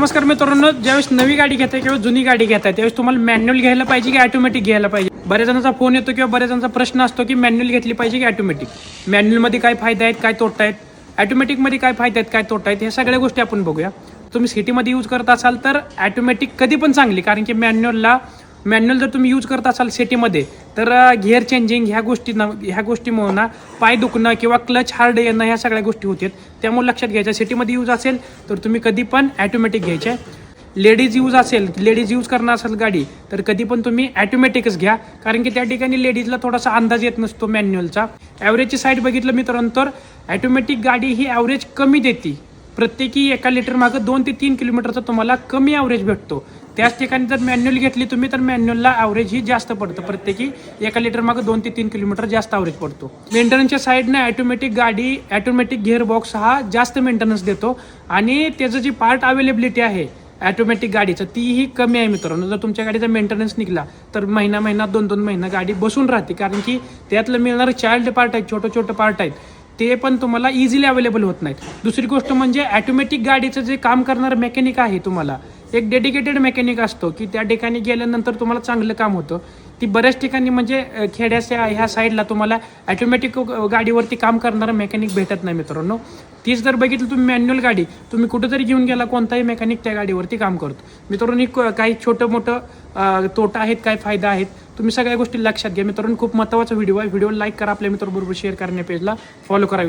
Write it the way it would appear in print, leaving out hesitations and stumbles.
नमस्कार मित्रांनो, ज्यावेळेस नवी गाडी घेताय किंवा जुनी गाडी घेताय त्यावेळेस तुम्हाला मॅन्युअल घ्यायला पाहिजे की ऑटोमॅटिक घ्यायला पाहिजे. बऱ्याच जणांचा फोन येतो किंवा बऱ्याच जणांचा प्रश्न असतो की मॅन्युअल घेतली पाहिजे की ऑटोमॅटिक. मॅन्युअलमध्ये काय फायदे आहेत, काय तोटा आहेत, ऑटोमॅटिकमध्ये काय फायदे आहेत, काय तोटा आहेत, ह्या सगळ्या गोष्टी आपण बघूया. तुम्ही सिटीमध्ये यूज करत असाल तर ऑटोमॅटिक कधी पण चांगली, कारण की मॅन्युअल जर तुम्ही यूज करत असाल सिटीमध्ये तर गिअर चेंजिंग ह्या गोष्टीमुळे ना पाय दुखणं किंवा क्लच हार्ड येणं ह्या सगळ्या गोष्टी होतात. त्यामुळे लक्षात घ्यायचं, सिटीमध्ये यूज असेल तर तुम्ही कधी पण ऑटोमॅटिक घ्यायचे. लेडीज यूज करणार असेल गाडी तर कधी पण तुम्ही ऑटोमॅटिकच घ्या, कारण की त्या ठिकाणी लेडीजला थोडासा अंदाज येत नसतो मॅन्युअलचा. ॲव्हरेजची साईड बघितलं मित्रांनो तर ऑटोमॅटिक गाडी ही ॲव्हरेज कमी देते. प्रत्येकी 1 लिटर मागं 2 ते 3 किलोमीटरचा तुम्हाला कमी ॲव्हरेज भेटतो. त्याच ठिकाणी जर मॅन्युअल घेतली तुम्ही तर मॅन्युअलला ॲव्हरेज ही जास्त पडतं. प्रत्येकी 1 लिटर मागं 2 ते 3 किलोमीटर जास्त ॲव्हरेज पडतो. मेंटेनन्सच्या साईडने ऑटोमॅटिक गिअर बॉक्स हा जास्त मेंटेनन्स देतो आणि त्याचं जी पार्ट अवेलेबिलिटी आहे ऑटोमॅटिक गाडीचं तीही कमी आहे मित्रांनो. जर तुमच्या गाडीचा मेंटेनन्स निघाला तर महिना 2 महिना गाडी बसून राहते, कारण की त्यातलं मिळणारं चाइल्ड पार्ट आहेत, छोटं पार्ट आहेत, ते पण तुम्हाला इझिली अवेलेबल होत नाहीत. दुसरी गोष्ट म्हणजे ऑटोमॅटिक गाडीचं जे काम करणारं मेकॅनिक आहे, तुम्हाला एक डेडिकेटेड मेकॅनिक असतो की त्या ठिकाणी गेल्यानंतर तुम्हाला चांगलं काम होतं. ती बऱ्याच ठिकाणी म्हणजे खेड्याच्या ह्या साईडला तुम्हाला ऑटोमॅटिक गाडीवरती काम करणारं मेकॅनिक भेटत नाही मित्रांनो. तीच जर बघितलं तुम्ही मॅन्युअल गाडी तुम्ही कुठेतरी घेऊन गेला, कोणताही मेकॅनिक त्या गाडीवरती काम करतो. मित्रांनो काही छोटं मोठं तोटा आहेत, काय फायदा आहेत, तुम्ही सगळ्या गोष्टी लक्षात घ्या. मित्रांनो खूप महत्त्वाचा व्हिडिओ आहे. व्हिडिओ लाईक करा, आपल्या मित्रांबरोबर शेअर करण्या पेजला फॉलो करा.